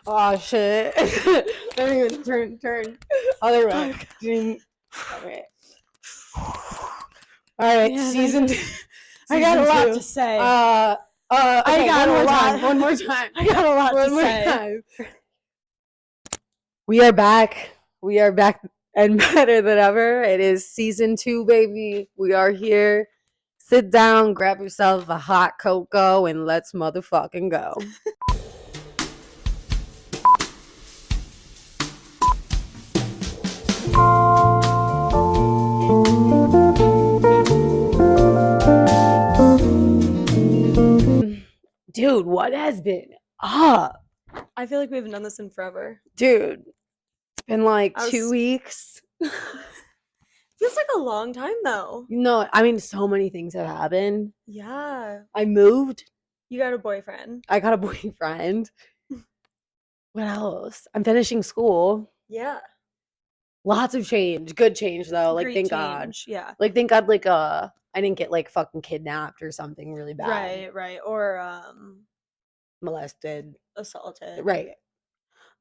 Oh shit. Let me even turn. Other way. Okay. Alright, Man, season I got a lot two. to say. Okay, I got one more a lot. time. One more time. I got a lot One to more say. time. We are back. We are back and better than ever. It is season 2, baby. We are here. Sit down, grab yourself a hot cocoa, and let's motherfucking go. Dude, what has been up? I feel like we haven't done this in forever. Dude, it's been like I 2 was- weeks. Feels like a long time though. No, I mean, so many things have happened. Yeah. I moved. You got a boyfriend. I got a boyfriend. What else? I'm finishing school. Yeah. Lots of change. Good change though. Like, Great thank God. change. Yeah. Like, thank God, like, I didn't get like fucking kidnapped or something really bad. Right. Or Molested. assaulted. Right.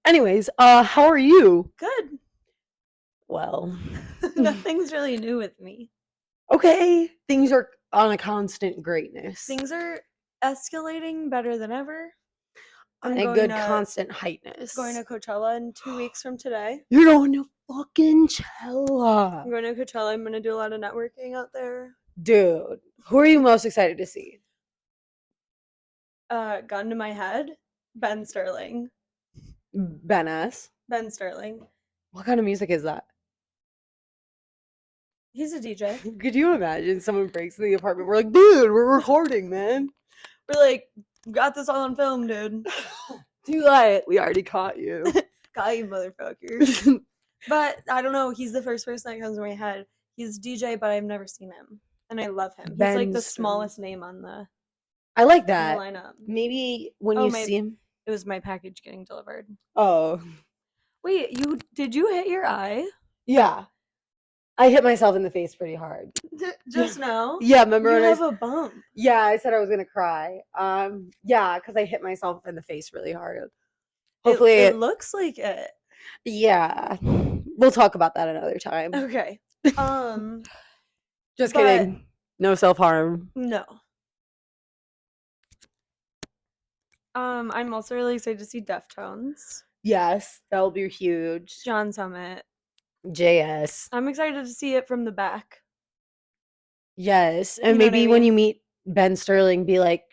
Anyways, how are you? Good. Well, Nothing's really new with me. okay. Things are on a constant greatness. Things are escalating better than ever. On a good constant heightness. Going to Coachella in 2 weeks from today. You're going to fucking Coachella. I'm going to Coachella. I'm going to do a lot of networking out there. Dude, who are you most excited to see? Gun to my head, Ben Sterling. Ben S. Ben Sterling. What kind of music is that? He's a DJ. Could you imagine someone breaks into the apartment? We're like, dude, we're recording, man. We're like, got this all on film, dude. Too late. We already caught you. Got you, motherfucker. But I don't know. He's the first person that comes to my head. He's DJ, but I've never seen him, and I love him. He's Ben like the Sterling. smallest name on the I like that. lineup. Maybe when you see him. It was my package getting delivered. Oh. Wait, did you hit your eye? Yeah. I hit myself in the face pretty hard. Just now? Yeah, remember you when have a bump. Yeah, I said I was gonna cry. Yeah, because I hit myself in the face really hard. Hopefully it looks like it. Yeah. We'll talk about that another time. Okay. Just kidding. No self-harm. No. I'm also really excited to see Deftones. Yes, that'll be huge. John Summit. JS. I'm excited to see it from the back. Yes. And You know maybe what I when mean? you meet Ben Sterling, be like,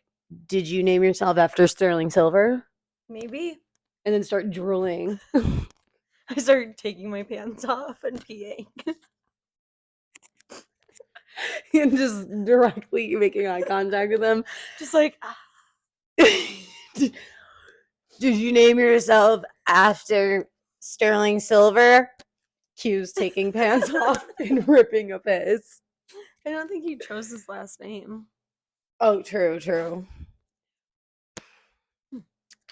did you name yourself after Sterling Silver? Maybe. And then start drooling. I started taking my pants off and peeing. And just directly making eye contact with them. Just like, Did you name yourself after Sterling Silver? Q's taking pants off and ripping a piss. I don't think he chose his last name. Oh, true.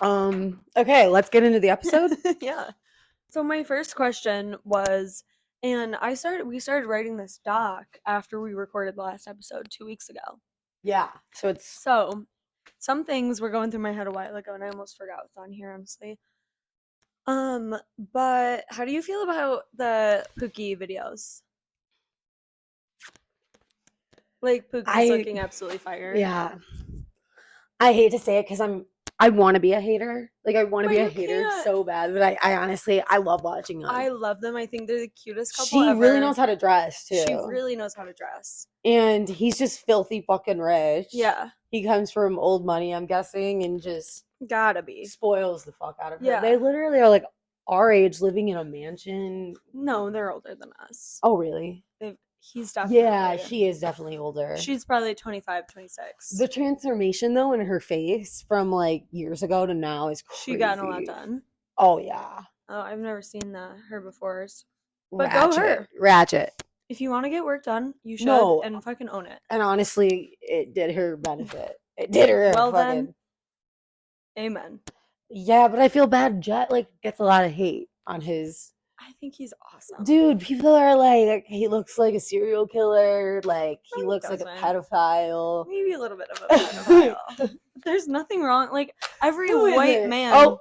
Okay, let's get into the episode. Yeah. So my first question was, and we started writing this doc after we recorded the last episode 2 weeks ago. Yeah. So Some things were going through my head a while ago, and I almost forgot what's on here, honestly. But how do you feel about the Pookie videos? Like, Pookie's looking absolutely fire. Yeah. I hate to say it because I want to be a hater. Like, I want to But be a you hater can't. so bad. But I honestly, I love watching them. I love them. I think they're the cutest couple She ever. really knows how to dress, too. She really knows how to dress. And he's just filthy fucking rich. Yeah. He comes from old money, I'm guessing, and just Gotta be. spoils the fuck out of her. Yeah. They literally are like our age living in a mansion. No, they're older than us. Oh, really? He's definitely. Yeah, she is definitely older. She's probably 25, 26. The transformation, though, in her face from like years ago to now is crazy. She got a lot done. Oh, yeah. Oh, I've never seen her before. But Ratchet. go her. Ratchet. If you want to get work done, you should and fucking own it. And honestly, it did her benefit. It did her. Well fucking... then, amen. Yeah, but I feel bad. Jett like gets a lot of hate on his. I think he's awesome. Dude, people are like, he looks like a serial killer. Like, he No, he looks like a doesn't. pedophile. Maybe a little bit of a pedophile. There's nothing wrong. Like, every Who is white it? man. Oh.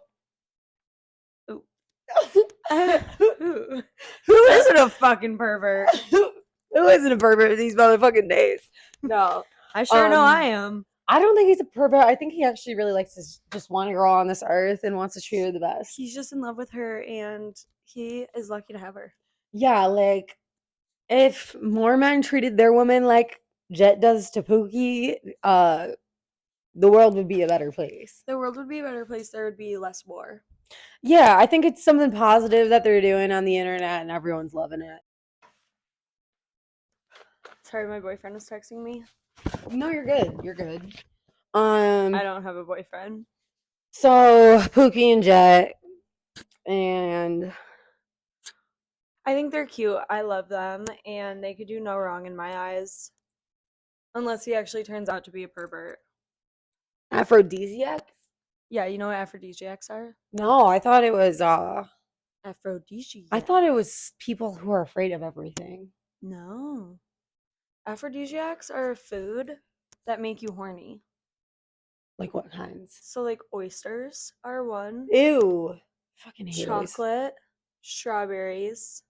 Who isn't a fucking pervert? Who isn't a pervert these motherfucking days? No. I sure know I am. I don't think he's a pervert. I think he actually really likes just one girl on this earth and wants to treat her the best. He's just in love with her, and he is lucky to have her. Yeah, like, if more men treated their women like Jett does to Pookie, the world would be a better place. The world would be a better place. There would be less war. Yeah, I think it's something positive that they're doing on the internet and everyone's loving it. Sorry, my boyfriend was texting me. No, you're good. You're good. I don't have a boyfriend. So Pookie and Jett, and I think they're cute. I love them, and they could do no wrong in my eyes. Unless he actually turns out to be a pervert. aphrodisiacs? Yeah, you know what aphrodisiacs are? No, I thought it was Aphrodisiacs. I thought it was people who are afraid of everything. No. Aphrodisiacs are a food that make you horny. Like what kinds? So like oysters are one. Ew. Fucking hate Chocolate, strawberries.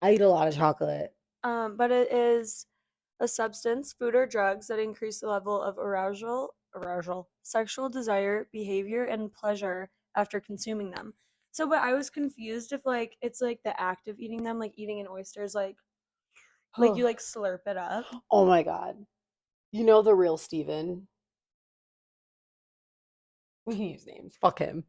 I eat a lot of chocolate. But it is a substance, food or drugs that increase the level of arousal, sexual desire, behavior, and pleasure after consuming them. So, but I was confused if like it's like the act of eating them, like eating an oyster is like you like slurp it up. Oh my god. You know the real Steven. We can use names. Fuck him.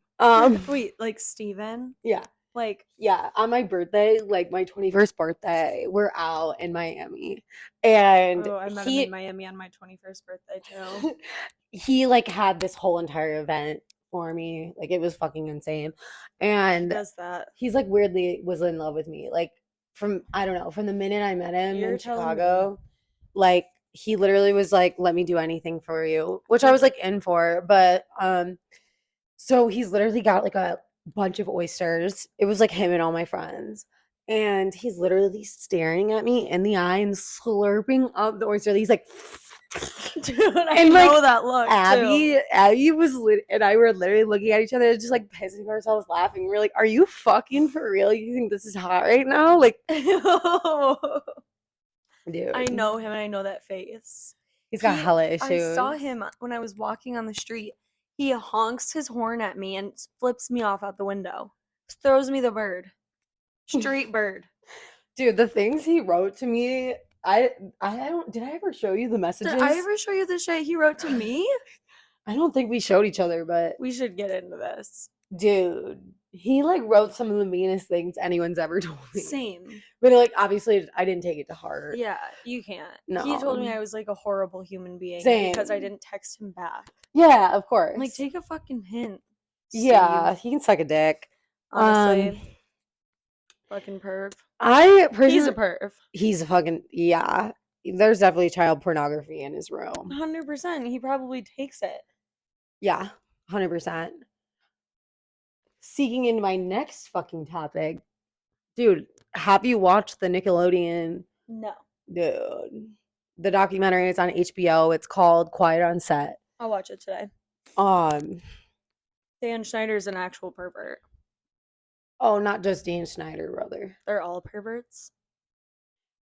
Wait, like Steven? Yeah. Like, yeah, on my birthday, like my 21st birthday, we're out in Miami. And oh, I met him in Miami on my 21st birthday too. He like had this whole entire event for me. Like it was fucking insane. And does that? He's like weirdly was in love with me. Like from I don't know, from the minute I met him in Chicago, like he literally was like, let me do anything for you, which I was like in for. But so he's literally got like a bunch of oysters. It was like him and all my friends. And he's literally staring at me in the eye and slurping up the oyster. He's like, dude, I know that look. Abby was and I were literally looking at each other, just like pissing ourselves laughing. We're like, "Are you fucking for real? You think this is hot right now?" Like, dude, I know him and I know that face. He's got hella issues. I saw him when I was walking on the street. He honks his horn at me and flips me off out the window. Throws me the bird. Straight bird. Dude, the things he wrote to me, I don't. Did I ever show you the messages? Did I ever show you the shit he wrote to me? I don't think we showed each other, but we should get into this. Dude, he like wrote some of the meanest things anyone's ever told me. Same. But like obviously I didn't take it to heart. Yeah, you can't. No. He told me I was like a horrible human being because I didn't text him back. Yeah, of course. I'm like, take a fucking hint. Steve. Yeah, he can suck a dick. Honestly. Fucking perv. He's a perv. He's a fucking yeah. There's definitely child pornography in his room. 100%. He probably takes it. Yeah, 100%. Seeking into my next fucking topic. Dude, have you watched the Nickelodeon? No. Dude. The documentary is on HBO. It's called Quiet on Set. I'll watch it today. Dan Schneider's an actual pervert. Oh, not just Dan Schneider, brother. They're all perverts?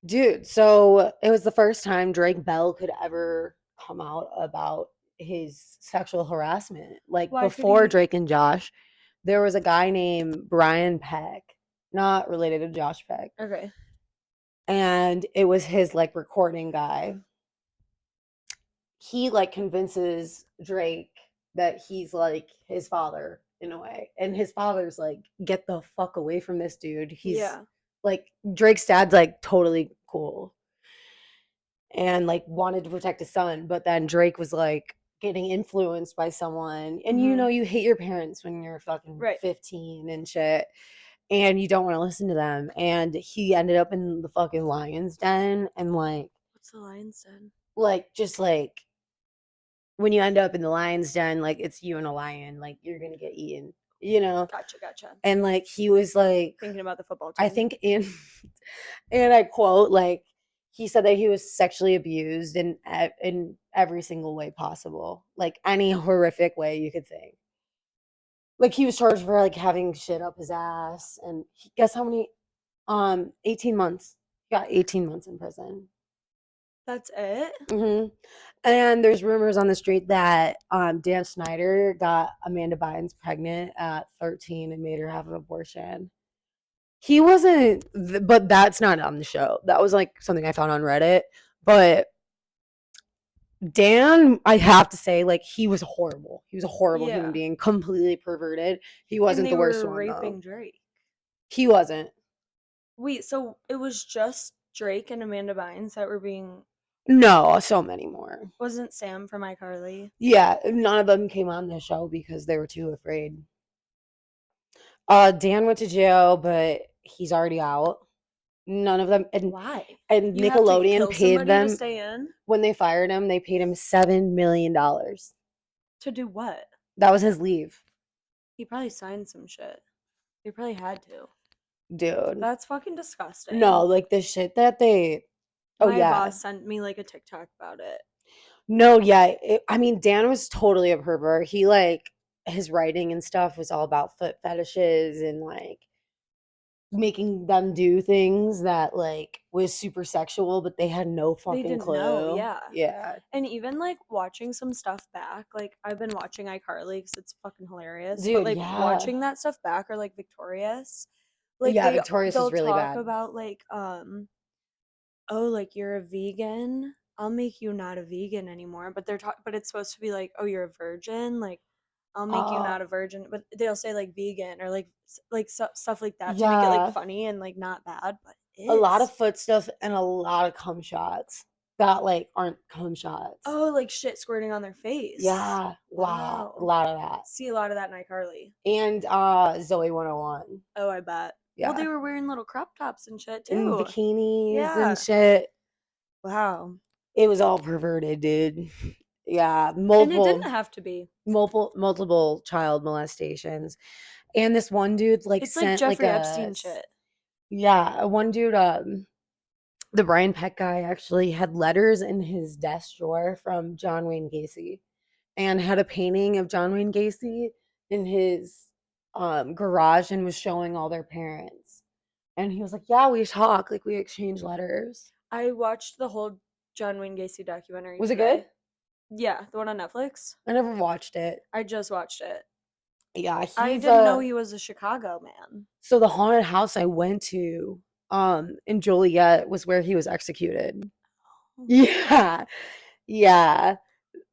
Dude, so it was the first time Drake Bell could ever come out about his sexual harassment. Like before Drake and Josh, there was a guy named Brian Peck, not related to Josh Peck. Okay. And it was his like recording guy. He like convinces Drake that he's like his father in a way. And his father's like, get the fuck away from this dude. He's like Drake's dad's like totally cool. And like wanted to protect his son, but then Drake was like getting influenced by someone. And you know you hate your parents when you're fucking 15 and shit. And you don't want to listen to them. And he ended up in the fucking lion's den. And like, what's the lion's den? Like just like when you end up in the lion's den, like it's you and a lion, like you're gonna get eaten, you know. Gotcha. And like he was like thinking about the football team. I think and I quote, like he said that he was sexually abused in every single way possible, like any horrific way you could think. Like he was charged for like having shit up his ass, and guess how many? 18 months. He got 18 months in prison. That's it? hmm And there's rumors on the street that Dan Schneider got Amanda Bynes pregnant at 13 and made her have an abortion. He wasn't, but that's not on the show. That was like something I found on Reddit. But Dan, I have to say, like he was horrible. He was a horrible human being, completely perverted. He wasn't the worst one raping though. Drake. He wasn't. Wait, so it was just Drake and Amanda Bynes that were being. No, so many more. Wasn't Sam from iCarly? Yeah, none of them came on the show because they were too afraid. Dan went to jail, but he's already out. None of them. And why? And You have to Nickelodeon kill paid somebody them to stay in? when they fired him. They paid him $7 million. To do what? That was his leave, He probably signed some shit. He probably had to. dude. That's fucking disgusting. No, like the shit that they. My boss sent me like a TikTok about it. No, yeah. I mean, Dan was totally a pervert. He like his writing and stuff was all about foot fetishes and like making them do things that like was super sexual, but they had no fucking They didn't clue. know, yeah. Yeah. And even like watching some stuff back, like I've been watching iCarly because it's fucking hilarious. Dude, but like yeah. watching that stuff back, or like Victorious, like yeah, Victorious they'll is really talk bad. about like oh, like you're a vegan, I'll make you not a vegan anymore. But but it's supposed to be like, oh, you're a virgin, like I'll make you not a virgin. But they'll say like vegan or like stuff like that to make it like funny and like not bad. But a lot of foot stuff and a lot of cum shots that like aren't cum shots. Oh, like shit squirting on their face. Yeah, wow, a lot of that. See a lot of that in iCarly. And Zoe 101. Oh, I bet. Yeah. Well, they were wearing little crop tops and shit too. And bikinis and shit. Wow. It was all perverted, dude. Yeah, multiple. And it didn't have to be. Multiple child molestations. And this one dude like it's sent like Jeffrey like Epstein shit. Yeah, one dude the Brian Peck guy actually had letters in his desk drawer from John Wayne Gacy and had a painting of John Wayne Gacy in his garage and was showing all their parents. And he was like, yeah, we talk, like we exchange letters. I watched the whole John Wayne Gacy documentary. Was it good? Yeah, the one on Netflix. I never watched it. I just watched it. Yeah, I didn't know he was a Chicago man. So the haunted house I went to in Joliet was where he was executed. Oh. Yeah. Yeah.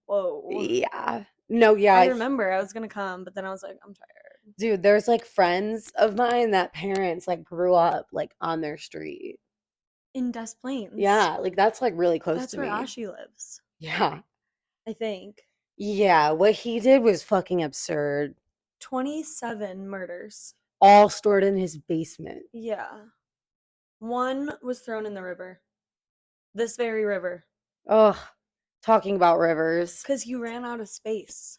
Whoa. Yeah. No, yeah. I remember I was gonna come, but then I was like, I'm tired. Dude, there's like friends of mine that parents like grew up like on their street. In Des Plaines. Yeah, like that's like really close to me. That's where Ashi lives. Yeah. I think. Yeah, what he did was fucking absurd. 27 murders. All stored in his basement. Yeah. One was thrown in the river. This very river. Ugh. Talking about rivers. Because he ran out of space.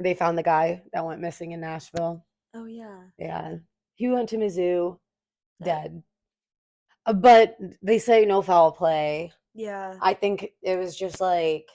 They found the guy that went missing in Nashville. Oh, yeah. Yeah. He went to Mizzou. Dead. But they say no foul play. Yeah. I think it was just like,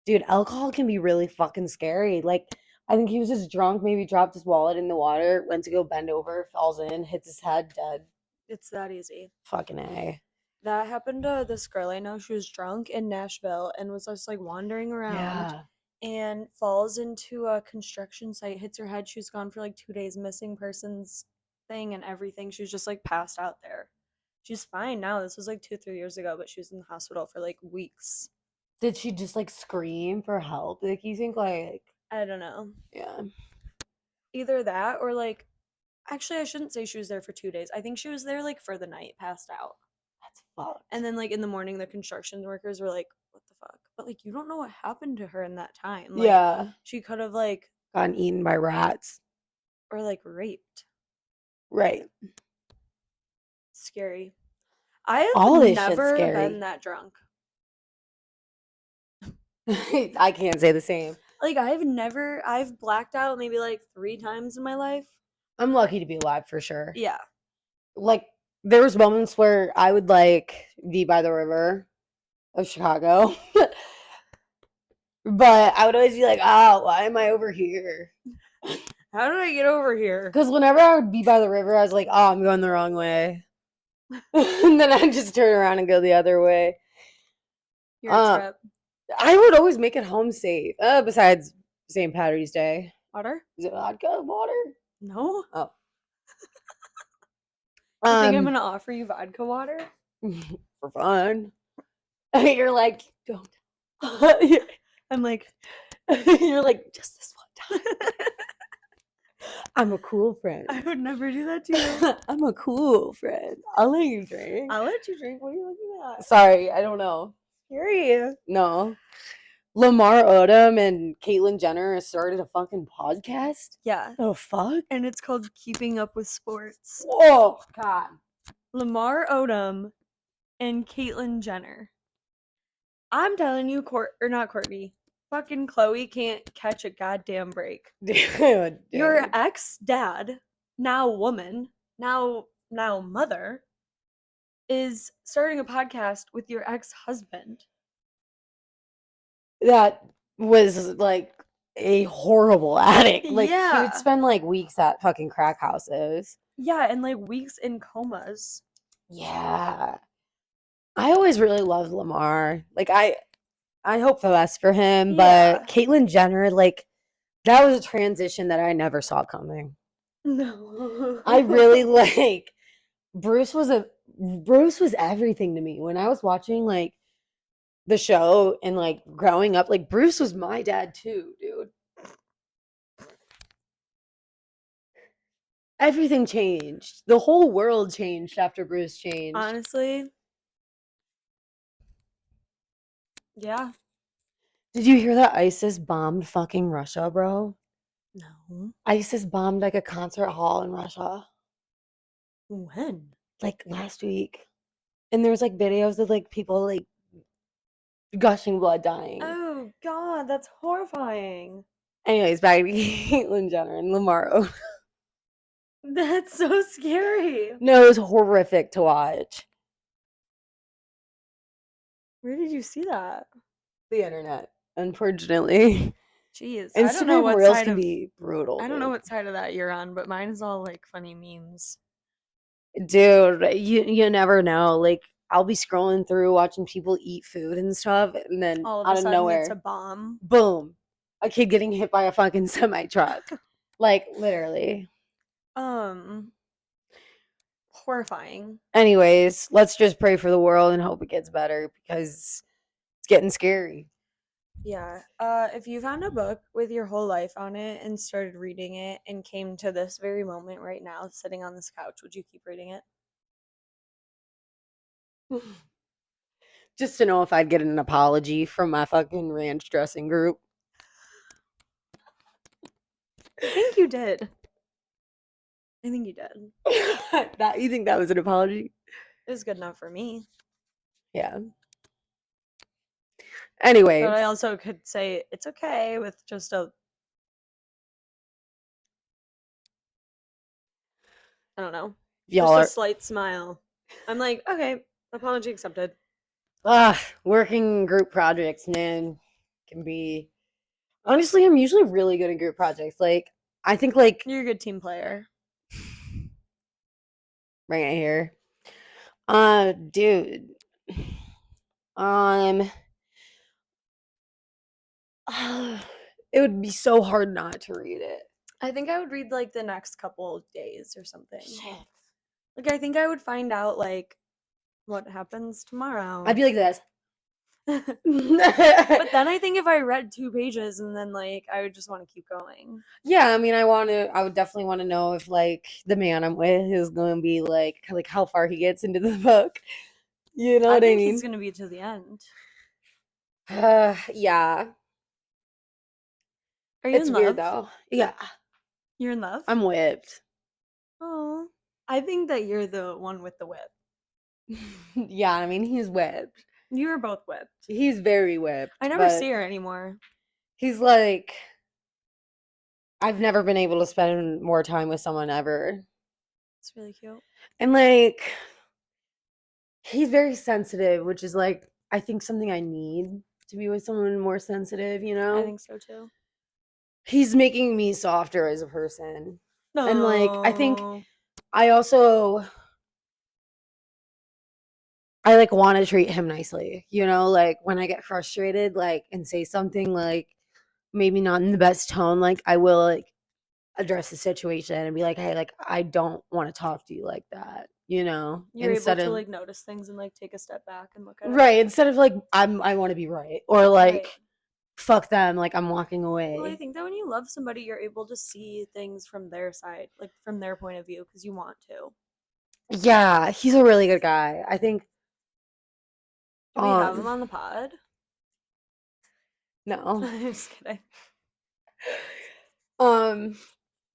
dude, alcohol can be really fucking scary. Like, I think he was just drunk, maybe dropped his wallet in the water, went to go bend over, falls in, hits his head, dead. It's that easy. Fucking A. That happened to this girl I know. She was drunk in Nashville and was just like wandering around and falls into a construction site, hits her head. She was gone for like 2 days, missing persons thing and everything. She was just like passed out there. She's fine now. This was like 2-3 years ago, but she was in the hospital for like weeks. Did she just like scream for help? Like, you think like... I don't know. Yeah. Either that or like... Actually, I shouldn't say she was there for 2 days. I think she was there like for the night, passed out. That's fucked. And then like in the morning, the construction workers were like, what the fuck? But like, you don't know what happened to her in that time. Like, yeah. She could have like... gotten eaten by rats. Or like raped. Right. Scary. I've never been that drunk. I can't say the same. Like, I've blacked out maybe like 3 times in my life. I'm lucky to be alive for sure. Yeah. Like, there was moments where I would like be by the river of Chicago. But I would always be like, oh, why am I over here? How did I get over here? Because whenever I would be by the river, I was like, oh, I'm going the wrong way. And then I'd just turn around and go the other way. You're a trip. I would always make it home safe. Besides St. Patty's Day. Water? Is it vodka? Water? No. Oh. You think I'm gonna offer you vodka water? For fun. You're like, don't. I'm like, you're like, just this one time. I'm a cool friend. I would never do that to you. I'm a cool friend. I'll let you drink. I'll let you drink. What are you looking at? Sorry, I don't know. Scary. No. Lamar Odom and Caitlyn Jenner started a fucking podcast? Yeah. The fuck? And it's called Keeping Up with Sports. Oh, God. Lamar Odom and Caitlyn Jenner. I'm telling you, not Courtney. Fucking Chloe can't catch a goddamn break. Dude. Your ex-dad, now woman, now mother, is starting a podcast with your ex-husband. That was like a horrible addict. Like, Yeah. he would spend like weeks at fucking crack houses. Yeah, and like weeks in comas. Yeah. I always really loved Lamar. Like, I hope the best for him, but Caitlyn Jenner, like, that was a transition that I never saw coming. No. I really like Bruce was everything to me when I was watching like the show and like growing up. Like, Bruce was my dad too, dude. Everything changed. The whole world changed after Bruce changed. Honestly. Yeah. Did you hear that ISIS bombed fucking Russia, bro? No. ISIS bombed like a concert hall in Russia. When? Like last week. And there's like videos of like people like gushing blood dying. Oh God, that's horrifying. Anyways, back to Caitlyn Jenner and Lamar Odom. That's so scary. No, it was horrific to watch. Where did you see that? The internet, unfortunately. Jeez, Instagram I don't know what Reels side can of, be brutal. I don't know what side of that you're on, but mine is all like funny memes. Dude, you never know. Like, I'll be scrolling through watching people eat food and stuff, and then All of out a of sudden nowhere, it's a bomb. Boom, a kid getting hit by a fucking semi truck. Like, literally. Horrifying. Anyways, let's just pray for the world and hope it gets better because it's getting scary. Yeah. If you found a book with your whole life on it and started reading it and came to this very moment right now, sitting on this couch, would you keep reading it? Just to know if I'd get an apology from my fucking ranch dressing group. I think you did. I think you did. You think that was an apology? It was good enough for me. Yeah. Anyway. But I also could say it's okay with just I don't know. Just a slight smile. I'm like, okay, apology accepted. Working group projects, man, can be... Honestly, I'm usually really good at group projects. Like, I think, like... You're a good team player. Right here. Dude. It would be so hard not to read it. I think I would read, like, the next couple of days or something. Shit. Like, I think I would find out, like, what happens tomorrow. I'd be like this. But then I think if I read 2 pages and then, like, I would just want to keep going. Yeah, I mean, I would definitely want to know if, like, the man I'm with is going to be, like how far he gets into the book. You know what I mean? He's going to be to the end. Yeah. Are you in love? Weird, though. Yeah. You're in love? I'm whipped. Oh. I think that you're the one with the whip. Yeah, I mean, he's whipped. You are both whipped. He's very whipped. I never see her anymore. He's like, I've never been able to spend more time with someone ever. It's really cute. And, like, he's very sensitive, which is, like, I think something I need to be with someone more sensitive, you know? I think so, too. he's making me softer as a person. No. And like I think I also I like want to treat him nicely, you know, like when I get frustrated, like and say something like maybe not in the best tone, like I will like address the situation and be like, hey, like I don't want to talk to you like that, you know, You're instead able to of like notice things and like take a step back and look at it. right, instead of like I want to be right or like Right. fuck them, like I'm walking away. Well, I think that when you love somebody, you're able to see things from their side, like from their point of view, because you want to. Yeah, he's a really good guy. I think. Do we have him on the pod? No. I'm just kidding.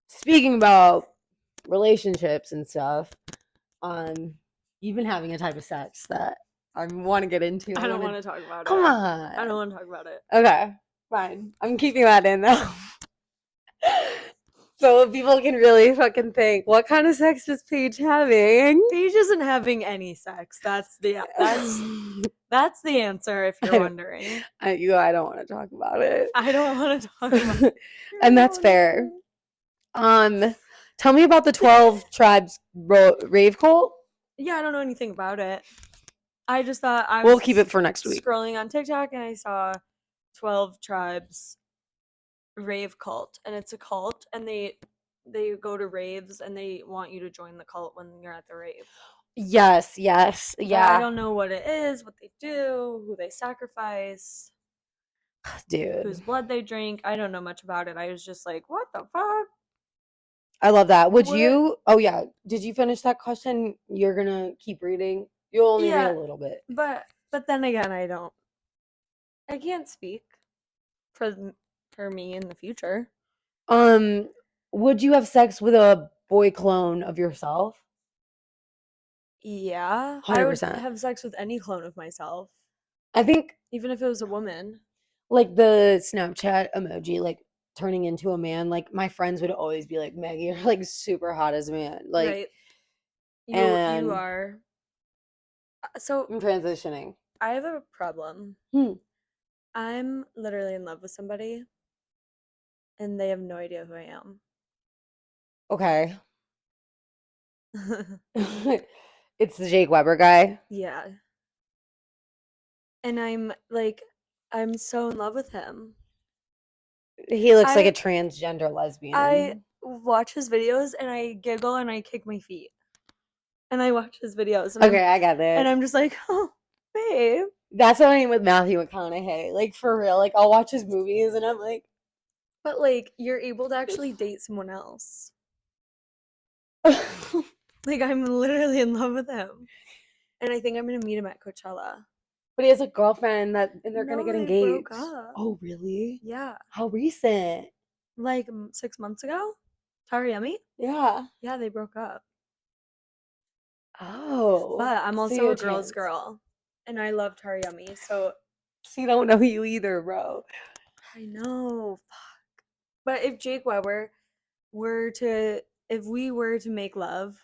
Speaking about relationships and stuff, you've been having a type of sex that I want to get into. I don't want to talk about it. Come on. I don't want to talk about it. Okay, fine. I'm keeping that in though. So people can really fucking think, what kind of sex is Paige having? Paige isn't having any sex. That's the answer if you're wondering. I don't want to talk about it. I don't want to talk about it. And that's fair. Tell me about the 12 Tribes rave cult. Yeah, I don't know anything about it. I just thought we'll keep it for next week. Scrolling on TikTok and I saw 12 Tribes rave cult, and it's a cult, and they go to raves and they want you to join the cult when you're at the rave. Yes, yeah. But I don't know what it is, what they do, who they sacrifice, dude, whose blood they drink. I don't know much about it. I was just like, what the fuck? I love that. Would you? Oh yeah. Did you finish that question? You're gonna keep reading. You'll only read a little bit. But then again, I can't speak for me in the future. Would you have sex with a boy clone of yourself? Yeah, 100%. I would have sex with any clone of myself. I think even if it was a woman. Like the Snapchat emoji, like turning into a man. Like my friends would always be like, Maggie, you're like super hot as a man. Like, right. You are. So I'm transitioning. I have a problem. I'm literally in love with somebody, and they have no idea who I am. Okay. It's the Jake Weber guy. Yeah. And I'm so in love with him. He looks like a transgender lesbian. I watch his videos and I giggle and I kick my feet. And I watch his videos. And okay, I got that. And I'm just like, oh, babe. That's what I mean with Matthew McConaughey. Like, for real. Like, I'll watch his movies and I'm like... But, like, you're able to actually date someone else. Like, I'm literally in love with him. And I think I'm going to meet him at Coachella. But he has a girlfriend and they're going to get engaged. Broke up. Oh, really? Yeah. How recent? Like 6 months ago? Tariyami? Yeah. Yeah, they broke up. Oh. But I'm also a girl's girl. And I love Tariyami, so... She don't know you either, bro. I know. Fuck. But if Jake Weber if we were to make love,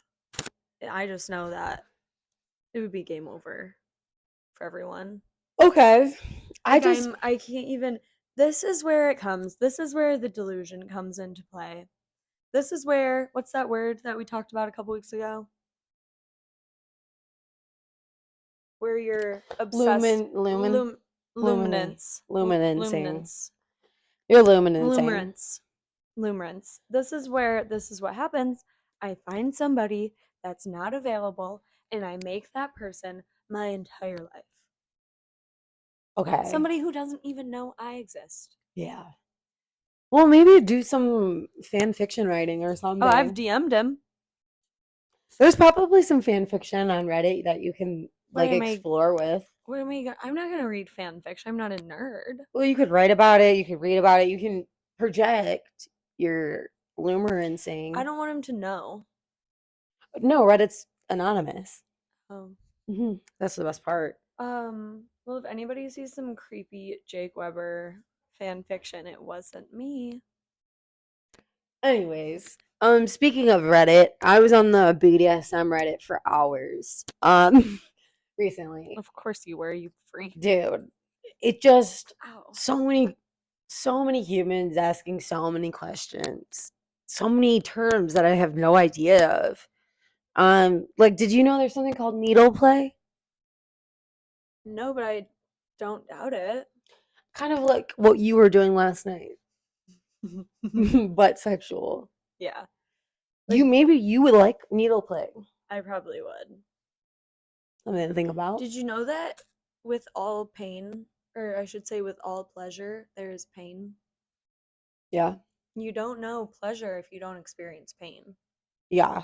I just know that it would be game over for everyone. Okay. I can't even... This is where it comes. This is where the delusion comes into play. This is where... What's that word that we talked about a couple weeks ago? Where you're obsessed. Luminance. Luminancing. You're luminancing. Luminance. This is what happens. I find somebody that's not available and I make that person my entire life. Okay. Somebody who doesn't even know I exist. Yeah. Well, maybe do some fan fiction writing or something. Oh, I've DM'd him. There's probably some fan fiction on Reddit that you can explore with. What am I? I'm not gonna read fan fiction. I'm not a nerd. Well, you could write about it. You could read about it. You can project your lumerancing. I don't want him to know. No, Reddit's anonymous. Oh. Mm-hmm. That's the best part. Well, if anybody sees some creepy Jake Weber fan fiction, it wasn't me. Anyways, speaking of Reddit, I was on the BDSM Reddit for hours. Recently. Of course you were, you freak. Dude, it just so many so many humans asking so many questions, so many terms that I have no idea of. Like, did you know there's something called needle play? No, but I don't doubt it. Kind of like what you were doing last night, but sexual. Yeah. Like, maybe you would like needle play. I probably would. Something to think about. Did you know that with all pain, or I should say with all pleasure, there is pain? Yeah. You don't know pleasure if you don't experience pain. Yeah.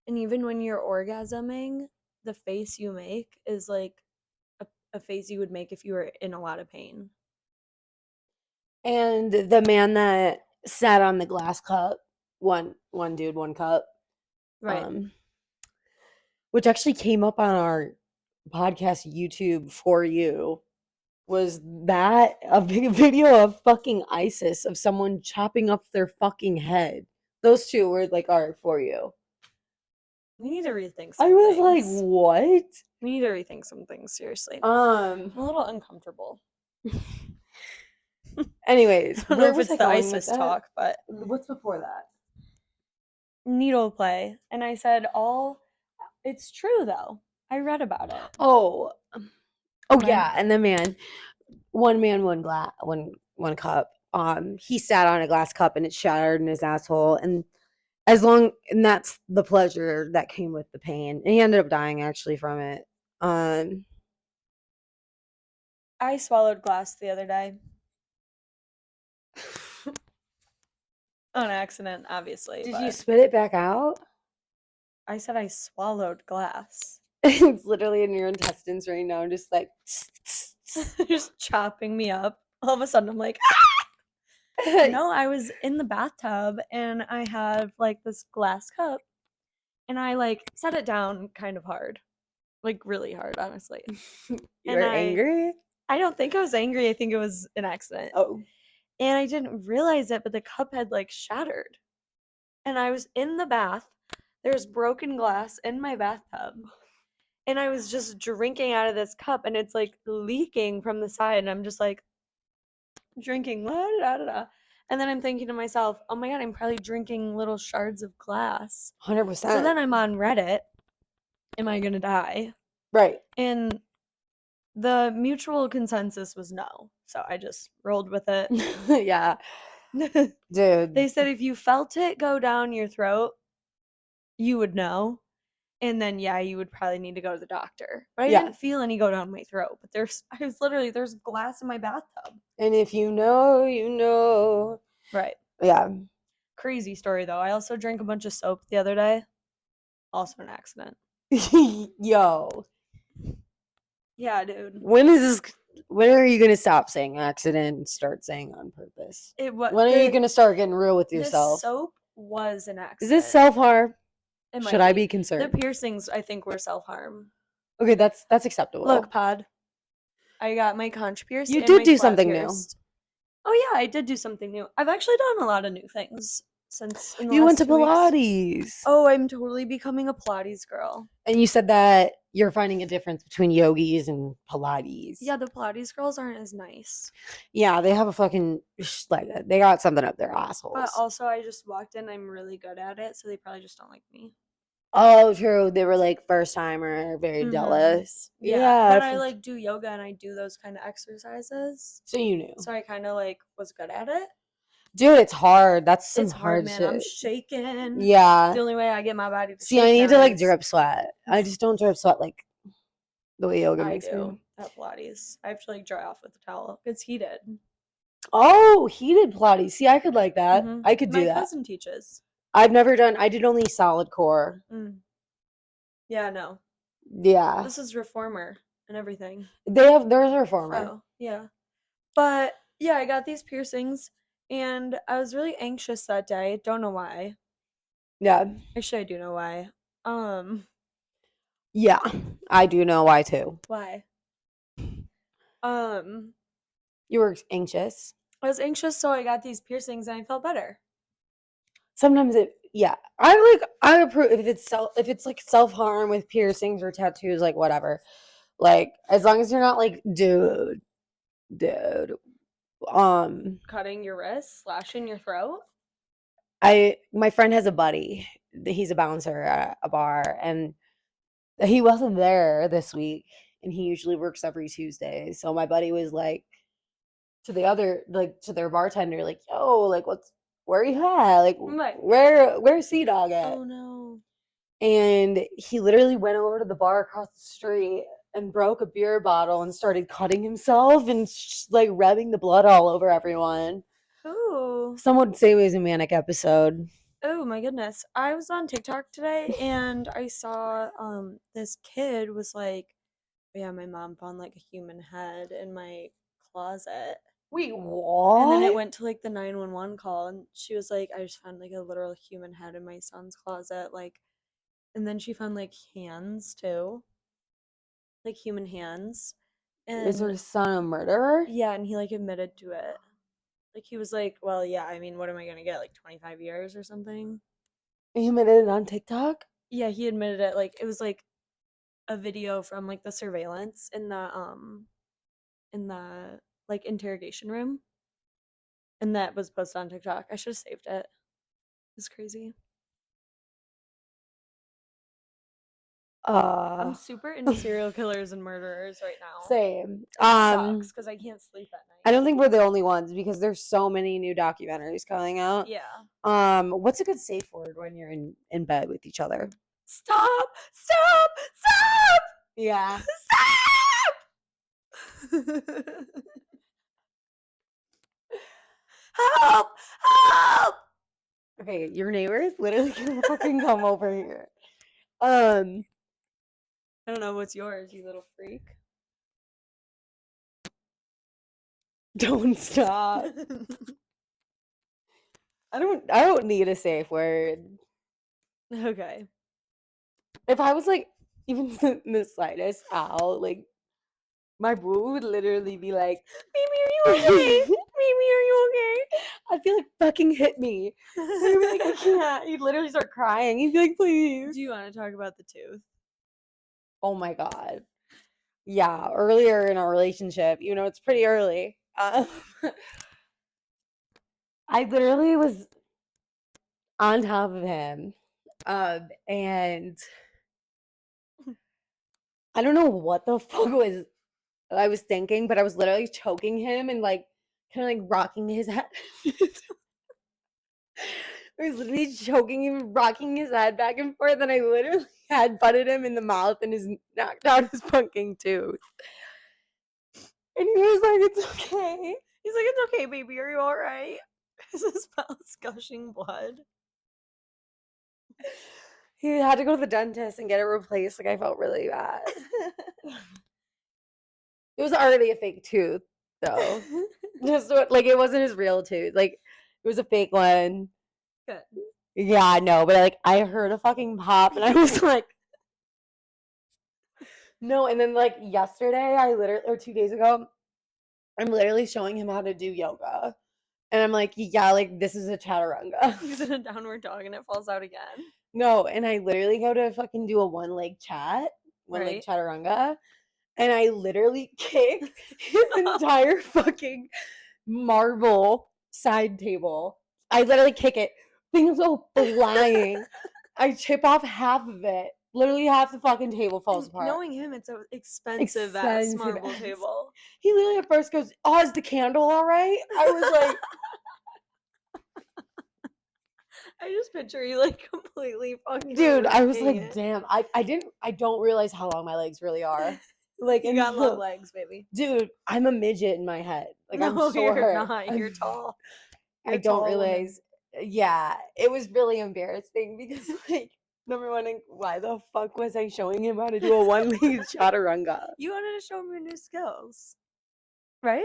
And even when you're orgasming, the face you make is like a face you would make if you were in a lot of pain. And the man that sat on the glass cup, one dude, one cup. Right. Which actually came up on our podcast YouTube for you. Was that a big video of fucking ISIS of someone chopping up their fucking head? Those two were like, all right, for you. We need to rethink some I was things. like, what? We need to rethink some things, seriously. I'm a little uncomfortable. Anyways, I don't know if it's the ISIS talk, but what's before that? Needle play. And I said, it's true though. I read about it. Oh yeah, and the man, one cup. He sat on a glass cup and it shattered in his asshole, and that's the pleasure that came with the pain. And he ended up dying actually from it. I swallowed glass the other day. On accident, obviously. Did you spit it back out? I said I swallowed glass. It's literally in your intestines right now, just like just chopping me up. All of a sudden, I'm like, ah! No, I was in the bathtub and I have like this glass cup, and I like set it down kind of hard, like really hard, honestly. You were angry? I don't think I was angry. I think it was an accident. Oh. And I didn't realize it, but the cup had like shattered. And I was in the bath. There's broken glass in my bathtub. And I was just drinking out of this cup and it's like leaking from the side. And I'm just like drinking. And then I'm thinking to myself, oh my God, I'm probably drinking little shards of glass. 100%. So then I'm on Reddit. Am I going to die? Right. And the mutual consensus was no. So I just rolled with it. Yeah. Dude. They said if you felt it go down your throat, you would know. And then, yeah, you would probably need to go to the doctor. But I didn't feel any go down my throat. But there's glass in my bathtub. And if you know, you know. Right. Yeah. Crazy story, though. I also drank a bunch of soap the other day. Also an accident. Yo. Yeah, dude. When are you going to stop saying accident and start saying on purpose? When are you going to start getting real with yourself? The soap was an accident. Is this self-harm? Should I be concerned? The piercings, I think, were self-harm. Okay, that's acceptable. Look, Pod. I got my conch pierced. You did do something new. Oh, yeah, I did do something new. I've actually done a lot of new things since in the You last went to 2 weeks. Pilates. Oh, I'm totally becoming a Pilates girl. And you said that you're finding a difference between yogis and Pilates. Yeah, the Pilates girls aren't as nice. Yeah, they have a fucking, like, they got something up their assholes. But also, I just walked in. I'm really good at it, so they probably just don't like me. Oh, true. They were like first timer, very jealous. Yeah, but I like do yoga and I do those kind of exercises. So you knew. So I kind of like was good at it. Dude, it's hard. That's some hard man. shit. I'm shaking. Yeah. It's the only way I get my body to See, I need to like drip sweat. I just don't drip sweat like the way yoga makes me. At Pilates. I have to like dry off with a towel. It's heated. Oh, heated Pilates. See, I could like that. I could do that. My cousin teaches. I did only solid core. Yeah, no. Yeah. This is reformer and everything. There's a reformer. Oh, yeah. But yeah, I got these piercings and I was really anxious that day. Don't know why. Yeah. Actually, I do know why. Yeah, I do know why too. Why? You were anxious. I was anxious, so I got these piercings and I felt better. Sometimes I approve if it's like self-harm with piercings or tattoos, like whatever. Like as long as you're not like, dude, Cutting your wrist, slashing your throat. My friend has a buddy. He's a bouncer at a bar, and he wasn't there this week, and he usually works every Tuesday. So my buddy was like to their bartender, like, yo, like where you at? Like where's Sea Dog at? Oh no. And he literally went over to the bar across the street and broke a beer bottle and started cutting himself and like rubbing the blood all over everyone. Ooh. Some would say it was a manic episode. Oh my goodness. I was on TikTok today and I saw this kid was like, yeah, my mom found like a human head in my closet. Wait, what? And then it went to like the 911 call and she was like, I just found like a literal human head in my son's closet. Like, and then she found like hands too. Like human hands. And is her son a murderer? Yeah, and he like admitted to it. Like he was like, well, yeah, I mean, what am I gonna get? Like 25 years or something? He admitted it on TikTok? Yeah, he admitted it. Like it was like a video from like the surveillance in the like interrogation room. And that was posted on TikTok. I should have saved it. It's crazy. I'm super into serial killers and murderers right now. Same. Sucks because I can't sleep at night. I don't think we're the only ones because there's so many new documentaries coming out. Yeah. What's a good safe word when you're in bed with each other? Stop! Stop! Stop! Yeah. Stop! Help! Help! Okay, your neighbor is literally gonna fucking come over here. I don't know what's yours, you little freak. Don't stop. I don't need a safe word. Okay. If I was like even the slightest out, like my boo would literally be like, "Baby, are you okay? Baby, are you okay?" I'd be like, "Fucking hit me." He'd be like, "I can't." He'd literally start crying. He'd be like, "Please." Do you want to talk about the tooth? Oh my god. Yeah, earlier in our relationship, it's pretty early. I literally was on top of him, and I don't know what the fuck I was thinking, but I was literally choking him and like kind of like rocking his head. I was literally choking him, rocking his head back and forth, and I literally had butted him in the mouth and knocked out his fucking tooth. And he was like, "It's okay." He's like, "It's okay, baby. Are you all right?" His mouth's gushing blood. He had to go to the dentist and get it replaced. Like, I felt really bad. It was already a fake tooth, though. Just like it wasn't his real tooth. Like it was a fake one. Good. Yeah, I know, but like I heard a fucking pop, and I was like, no. And then like yesterday, or 2 days ago, I'm literally showing him how to do yoga, and I'm like, yeah, like this is a chaturanga. He's in a downward dog, and it falls out again. No, and I literally go to fucking do a one-leg chaturanga. And I literally kick his entire fucking marble side table. I literally kick it. Things go flying. I chip off half of it. Literally half the fucking table falls apart. Knowing him, it's an expensive ass marble table. He literally at first goes, "Oh, is the candle all right?" I was like... I just picture you like completely fucking... Dude, I was like, damn. I don't realize how long my legs really are. Like, you got long legs, baby. Dude, I'm a midget in my head. Like, no, I'm short. You're not. You're tall. I don't realize. Yeah, it was really embarrassing because, like, number one, why the fuck was I showing him how to do a one-leg chaturanga? You wanted to show him your new skills, right?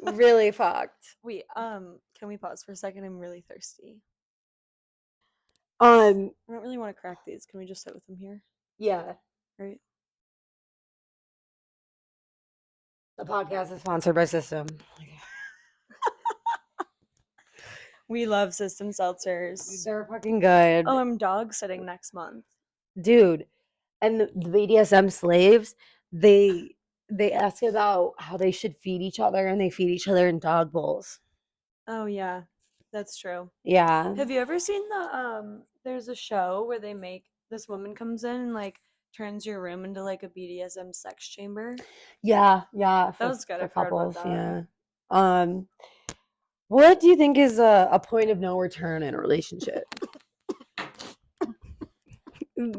Really fucked. Wait, can we pause for a second? I'm really thirsty. I don't really want to crack these. Can we just sit with them here? Yeah. Right. The podcast is sponsored by System. We love System seltzers. They're fucking good. Oh, I'm dog sitting next month. Dude, and the BDSM slaves, they they ask about how they should feed each other, and they feed each other in dog bowls. Oh yeah, that's true. Yeah. Have you ever seen there's a show where they make this woman comes in and like turns your room into like a BDSM sex chamber? Yeah, That was good. for I forgot about couples, that. yeah. Um, what do you think is a point of no return in a relationship?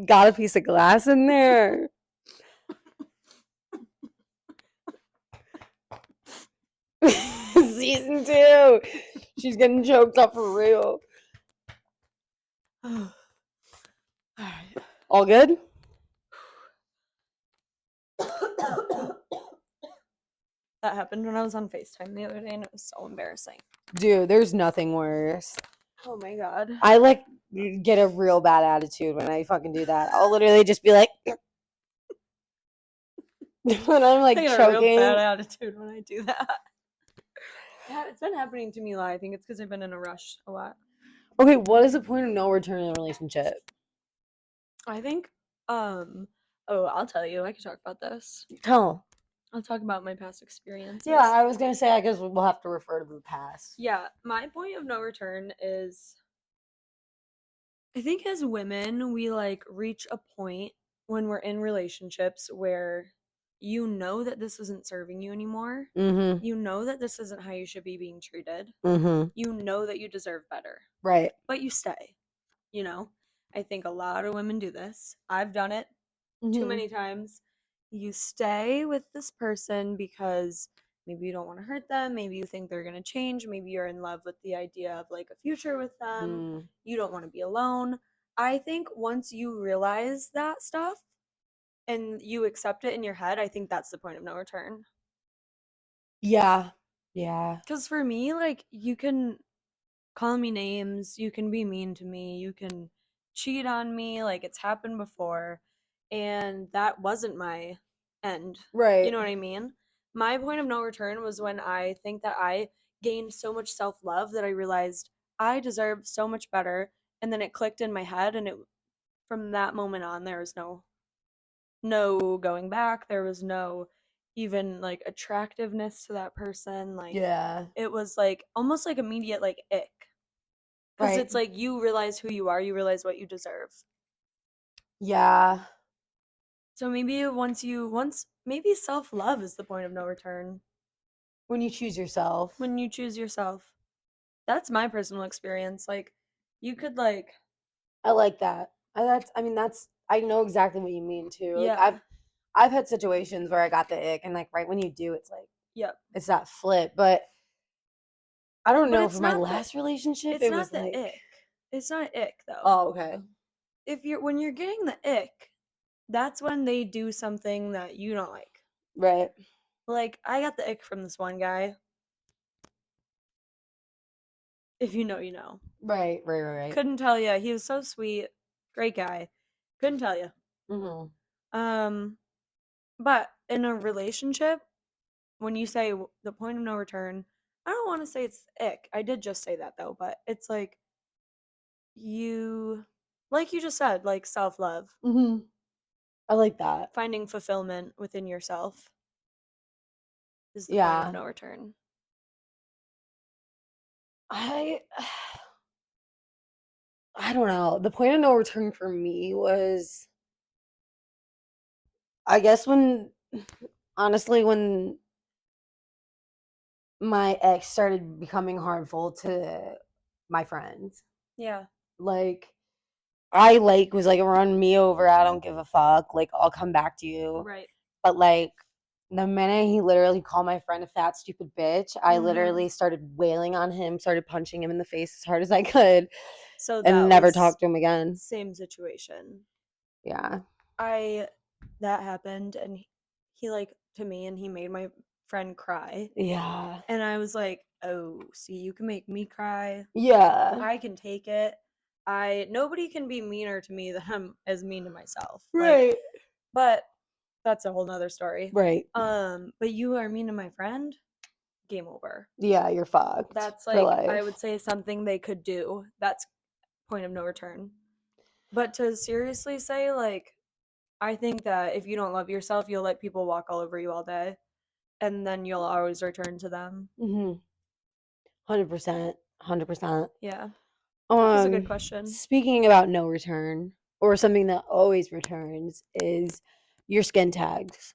Got a piece of glass in there. Season 2. She's getting choked up for real. All right. All good? That happened when I was on FaceTime the other day and it was so embarrassing. Dude, there's nothing worse. Oh my god. I like get a real bad attitude when I fucking do that. I'll literally just be like when I'm like I get a real bad choking. attitude when I do that. Yeah, it's been happening to me a lot. I think it's because I've been in a rush a lot. Okay, what is the point of no return in a relationship? I think, I'll tell you. I could talk about this. Tell. I'll talk about my past experiences. Yeah, I was gonna say I guess we'll have to refer to the past. Yeah, my point of no return is I think as women, we like reach a point when we're in relationships where you know that this isn't serving you anymore. Mm-hmm. You know that this isn't how you should be being treated. Mm-hmm. You know that you deserve better. Right. But you stay. You know? I think a lot of women do this. I've done it too many times. You stay with this person because maybe you don't want to hurt them, maybe you think they're going to change, maybe you're in love with the idea of like a future with them, you don't want to be alone. I think once you realize that stuff and you accept it in your head, I think that's the point of no return. Yeah. Yeah. Because for me, like, you can call me names, you can be mean to me, you can cheat on me, like it's happened before, and that wasn't my end. Right. You know what I mean? My point of no return was when I think that I gained so much self-love that I realized I deserve so much better, and then it clicked in my head, and it from that moment on there was no going back. There was no even like attractiveness to that person. Like Yeah. it was like almost like immediate like ick. Because Right. it's like you realize who you are, you realize what you deserve. Yeah. So maybe maybe self-love is the point of no return. When you choose yourself. When you choose yourself. That's my personal experience. Like you could like I like that. That's I know exactly what you mean too. Like yeah. I've had situations where I got the ick and like right when you do it's like Yep. it's that flip. But I don't But know, it's for my not last relationship it's it not was the like ick. It's not ick though. oh, okay. If you're when you're getting the ick, that's when they do something that you don't like. Right. Like I got the ick from this one guy. If you know, you know. Right. Couldn't tell you. He was so sweet, great guy. Couldn't tell you. Mm-hmm. But in a relationship, when you say the point of no return, I don't want to say it's ick. I did just say that though, but it's like you, like you just said, like self love, Mm-hmm. I like that. finding fulfillment within yourself is the point of Yeah. no return. I I don't know. The point of no return for me was I guess when honestly when my ex started becoming harmful to my friends. Yeah. Like I like was like run me over, I don't give a fuck. Like I'll come back to you. Right. But like the minute he literally called my friend a fat stupid bitch, I literally started wailing on him, started punching him in the face as hard as I could, So and that never was talked to him again. same situation. Yeah. That happened and he like to me and he made my friend cry. Yeah. And I was like, "Oh, see, you can make me cry. Yeah. I can take it. Nobody can be meaner to me than I'm as mean to myself." Like, Right. but that's a whole nother story. Right. But you are mean to my friend, game over. Yeah, you're fucked. That's for like life. I would say something they could do. That's point of no return. But to seriously say like I think that if you don't love yourself, you'll let people walk all over you all day, and then you'll always return to them. 100%. 100%. Yeah. That's a good question. Speaking about no return, or something that always returns, is your skin tags.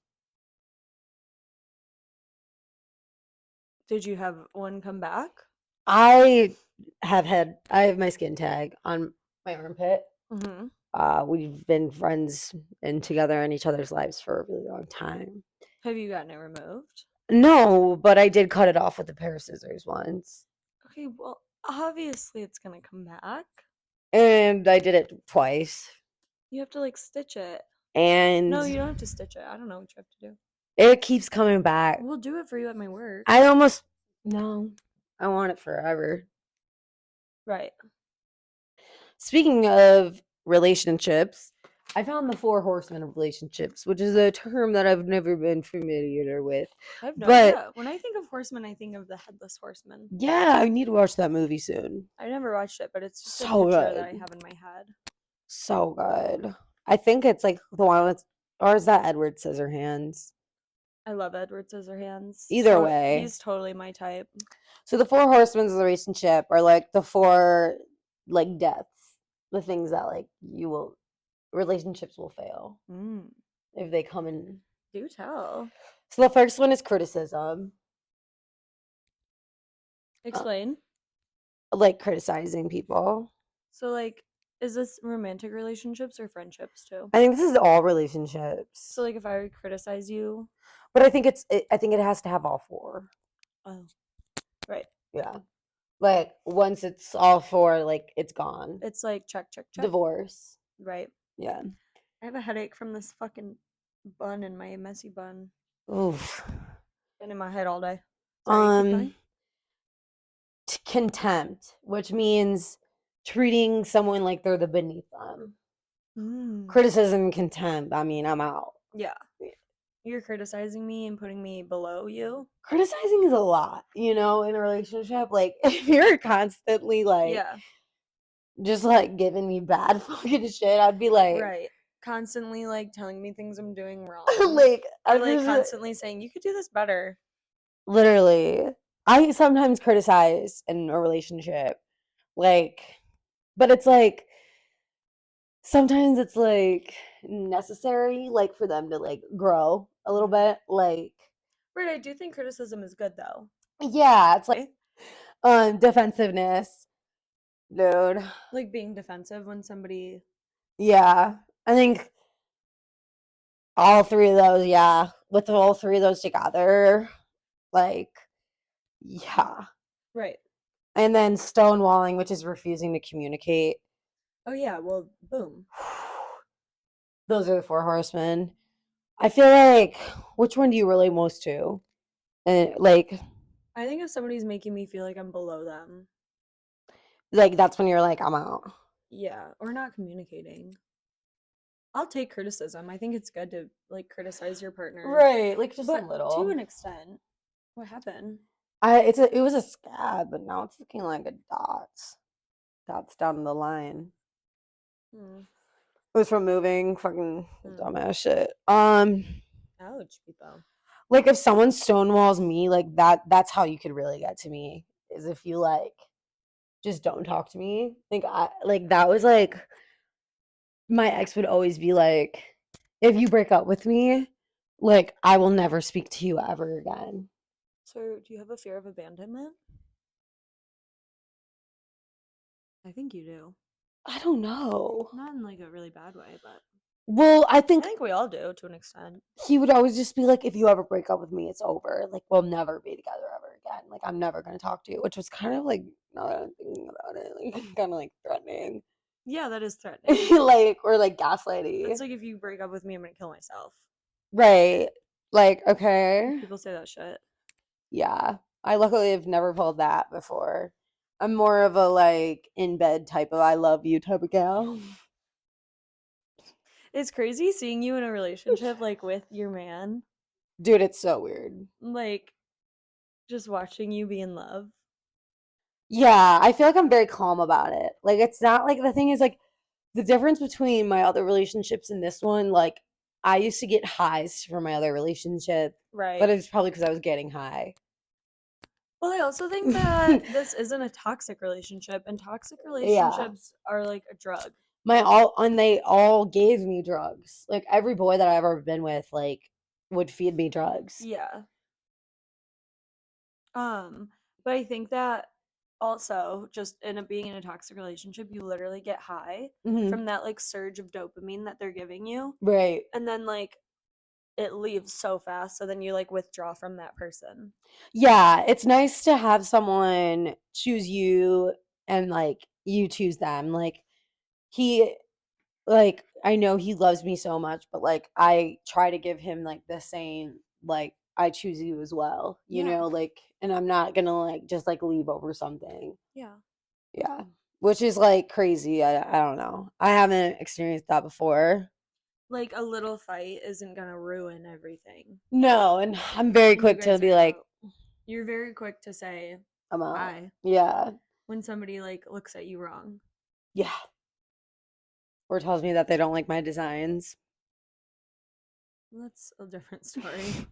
Did you have one come back? I have my skin tag on my armpit. Mm-hmm. We've been friends and together in each other's lives for a really long time. Have you gotten it removed? No, but I did cut it off with a pair of scissors once. Okay, well, obviously it's gonna come back. And I did it twice. You have to like stitch it. And No, you don't have to stitch it. I don't know what you have to do. it keeps coming back. We'll do it for you at my work. I want it forever. Right. Speaking of relationships, I found the 4 horsemen of relationships, which is a term that I've never been familiar with. I have no idea. When I think of horsemen, I think of the headless horseman. Yeah, I need to watch that movie soon. I never watched it, but it's just so a picture good. that I have in my head. So good. I think it's like the one with, or is that Edward Scissorhands? I love Edward Scissorhands. Either way. He's totally my type. So the 4 horsemen of the relationship are like the 4 like deaths, the things that like relationships will fail if they come in. Do tell. So the first one is criticism. Explain. Like criticizing people. So like, is this romantic relationships or friendships too? I think this is all relationships. So like, if I would criticize you, but I think I think it has to have all 4. Oh, right. Yeah. Like once it's all 4, like it's gone. It's like check. Divorce. Right. Yeah. I have a headache from this fucking bun in my messy bun. Oof. Been in my head all day. Sorry, contempt, which means treating someone like they're the beneath them. Criticism, contempt. I mean, I'm out. Yeah. You're criticizing me and putting me below you. Criticizing is a lot, in a relationship. Like, if you're constantly like, just like giving me bad fucking shit, I'd be like, right, constantly like telling me things I'm doing wrong. like, or like constantly saying you could do this better. Literally, I sometimes criticize in a relationship, like, but it's like sometimes it's like necessary, like for them to like grow a little bit, like. Right, I do think criticism is good though. Yeah, it's like defensiveness, dude. Like being defensive when somebody. Yeah, I think all 3 of those. Yeah, with all 3 of those together, like, yeah. Right. And then stonewalling, which is refusing to communicate. Oh yeah, well, boom. Those are the 4 horsemen. I feel like, which one do you relate most to? And like, I think if somebody's making me feel like I'm below them, like that's when you're like, I'm out. Yeah, or not communicating. I'll take criticism. I think it's good to like criticize your partner. Right, like just a little. To an extent. What happened? It was a scab, but now it's looking like a dots down the line. It was from moving, fucking dumbass shit. Ouch, people. Like if someone stonewalls me, like that's how you could really get to me, is if you like just don't talk to me. Like that was like my ex would always be like, if you break up with me, like I will never speak to you ever again. So do you have a fear of abandonment? I think you do. I don't know. Not in like a really bad way, but. Well, I think we all do to an extent. He would always just be like, if you ever break up with me, it's over. Like, we'll never be together ever again. Like, I'm never going to talk to you, which was kind of like, now that I'm thinking about it, like, kind of like threatening. Yeah, that is threatening. Like, or like gaslighting. It's like, if you break up with me, I'm going to kill myself. Right. Like, okay. People say that shit. Yeah. I luckily have never pulled that before. I'm more of a like in bed type of I love you type of gal. It's crazy seeing you in a relationship like with your man. Dude, it's so weird. Like just watching you be in love. Yeah, I feel like I'm very calm about it. Like it's not like the thing is like the difference between my other relationships and this one, like I used to get highs from my other relationship, Right. but it's probably because I was getting high. Well, I also think that this isn't a toxic relationship, and toxic relationships are like a drug. They all gave me drugs. Like every boy that I've ever been with, like, would feed me drugs. Yeah. But I think that also just being in a toxic relationship, you literally get high from that like surge of dopamine that they're giving you. Right. And then like it leaves so fast, so then you like withdraw from that person. Yeah, it's nice to have someone choose you and like you choose them. Like he like I know he loves me so much, but like I try to give him like the same, like I choose you as well, you know, like, and I'm not gonna like just like leave over something. Yeah, which is like crazy. I don't know, I haven't experienced that before. Like a little fight isn't gonna ruin everything. No, and I'm very quick to be like, you're very quick to say I'm out. bye. Yeah, when somebody like looks at you wrong. Yeah, or tells me that they don't like my designs. That's a different story.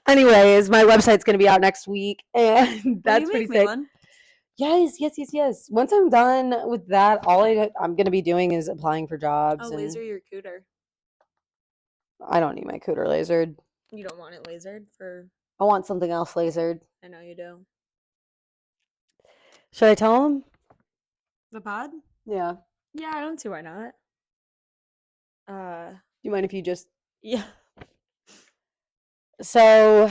Anyways, my website's gonna be out next week, and that's pretty sick. Yes. Once I'm done with that, I'm gonna be doing is applying for jobs. Oh, laser your cooter. I don't need my cooter lasered. You don't want it lasered for? I want something else lasered. I know you do. Should I tell him? The pod? Yeah. Yeah, I don't see why not. Do you mind if you just? Yeah. So,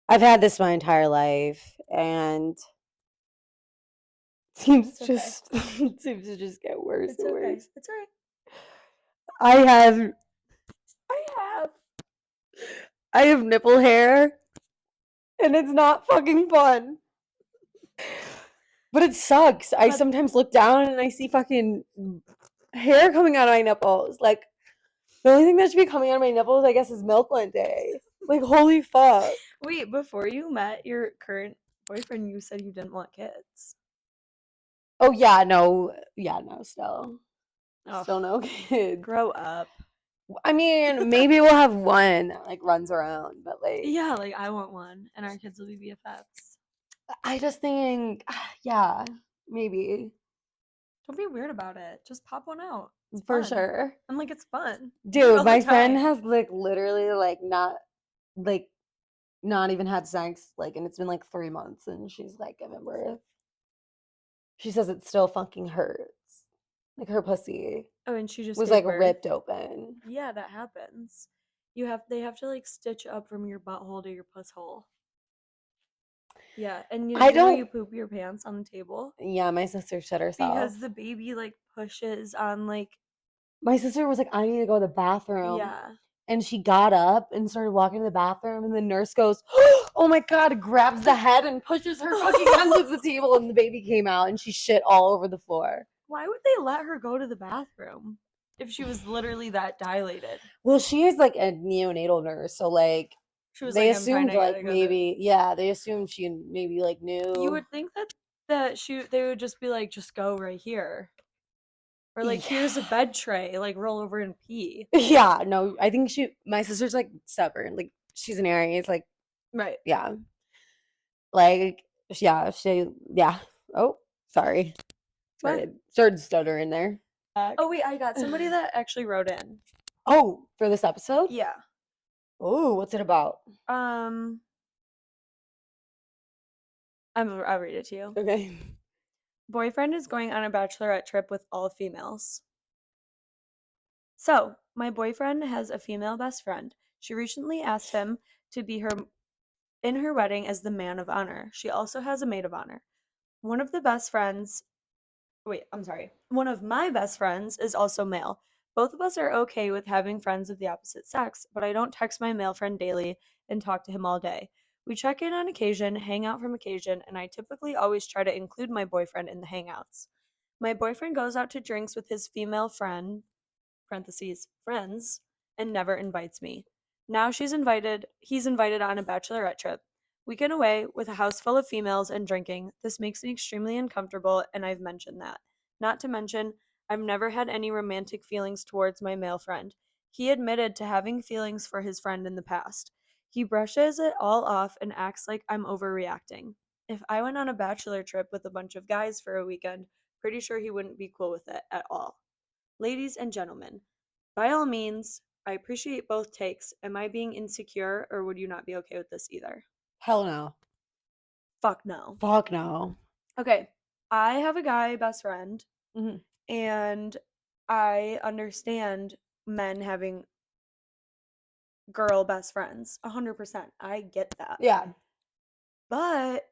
I've had this my entire life, and seems to just get worse and worse. It's all right. I have nipple hair, and it's not fucking fun. But it sucks. I sometimes look down and I see fucking hair coming out of my nipples. Like, the only thing that should be coming out of my nipples, I guess, is milk one day. Like, holy fuck. Wait, before you met your current boyfriend, you said you didn't want kids. Oh, yeah, no. Yeah, no, still. Still no kids. Grow up. I mean, maybe we'll have one that, like, runs around, but, like... Yeah, like, I want one, and our kids will be BFFs. I just think, yeah, maybe. Don't be weird about it. Just pop one out. It's For fun. sure. I'm like, it's fun. Dude, my friend has, like, literally, like, not even had sex, like, and it's been, like, 3 months, and she's, like, giving birth. She says it still fucking hurts. Like, her pussy. Oh, and she just was, like, ripped open. Yeah, that happens. They have to, like, stitch up from your butthole to your puss hole. Yeah, and you know you poop your pants on the table? Yeah, my sister shit herself. Because the baby, like, pushes on, like... My sister was like, I need to go to the bathroom. Yeah. And she got up and started walking to the bathroom, and the nurse goes, oh my God, grabs the head and pushes her fucking onto the table, and the baby came out, and she shit all over the floor. Why would they let her go to the bathroom if she was literally that dilated? Well, she is, like, a neonatal nurse, so, like, they assumed, like, maybe, they assumed she maybe, like, knew. You would think that they would just be like, just go right here. Or, like, here's a bed tray, like, roll over and pee. Yeah, no, I think my sister's, like, stubborn. Like, she's an Aries, like... Right. Yeah. Like, yeah, Oh, sorry. Started stuttering there. Oh, wait, I got somebody that actually wrote in. Oh, for this episode? Yeah. Oh, what's it about? I'll read it to you. Okay. Boyfriend is going on a bachelorette trip with all females. So, my boyfriend has a female best friend. She recently asked him to be in her wedding as the man of honor. She also has a maid of honor. One of my best friends is also male. Both of us are okay with having friends of the opposite sex, but I don't text my male friend daily and talk to him all day. We check in on occasion, hang out from occasion, and I typically always try to include my boyfriend in the hangouts. My boyfriend goes out to drinks with his female friend, friends, and never invites me. Now he's invited on a bachelorette trip. Weekend away with a house full of females and drinking. This makes me extremely uncomfortable, and I've mentioned that. Not to mention, I've never had any romantic feelings towards my male friend. He admitted to having feelings for his friend in the past. He brushes it all off and acts like I'm overreacting. If I went on a bachelor trip with a bunch of guys for a weekend, pretty sure he wouldn't be cool with it at all. Ladies and gentlemen, by all means, I appreciate both takes. Am I being insecure, or would you not be okay with this either? Hell no. Fuck no. Fuck no. Okay, I have a guy best friend, Mm-hmm. and I understand men having girl best friends 100%. I get that. Yeah. But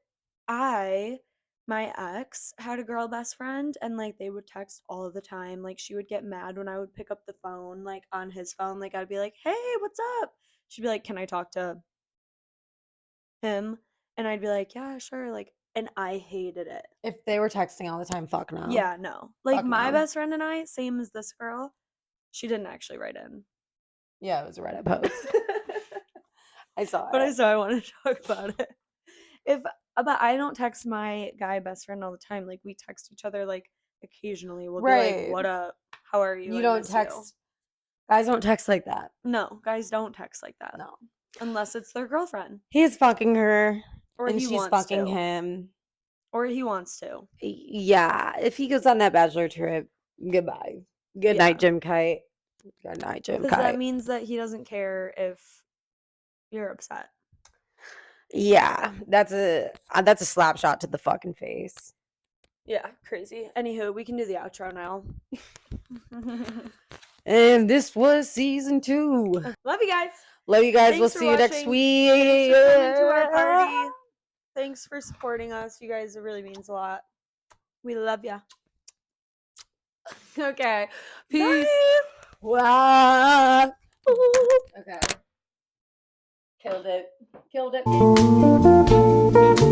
my ex had a girl best friend, and like they would text all the time. Like she would get mad when I would pick up the phone, like on his phone. Like I'd be like, "Hey, what's up?" She'd be like, "Can I talk to him?" And I'd be like, "Yeah, sure." Like, and I hated it. If they were texting all the time, fuck no. Yeah, no. Like Fuck my no. best friend and I, same as this girl. She didn't actually write in. Yeah, it was a Reddit post. I saw it. But I want to talk about it. But I don't text my guy best friend all the time. Like we text each other like occasionally. We'll be like, "What up? How are you?" You I don't miss text. Guys don't text like that. No, guys don't text like that. No. Unless it's their girlfriend. He's fucking her. Or and he she's wants fucking to. him. Or he wants to. Yeah. If he goes on that bachelor trip, goodbye. Good night, Jim Kite. Good night, Jim Because that Kite. means that he doesn't care if you're upset. Yeah. That's a slap shot to the fucking face. Yeah, crazy. Anywho, we can do the outro now. And this was season 2. Love you guys. Love you guys. Thanks We'll for see you next watching. week. Thanks for coming to our party. Thanks for supporting us. You guys, it really means a lot. We love ya. Okay. Peace. Bye. Wow. Okay. Killed it.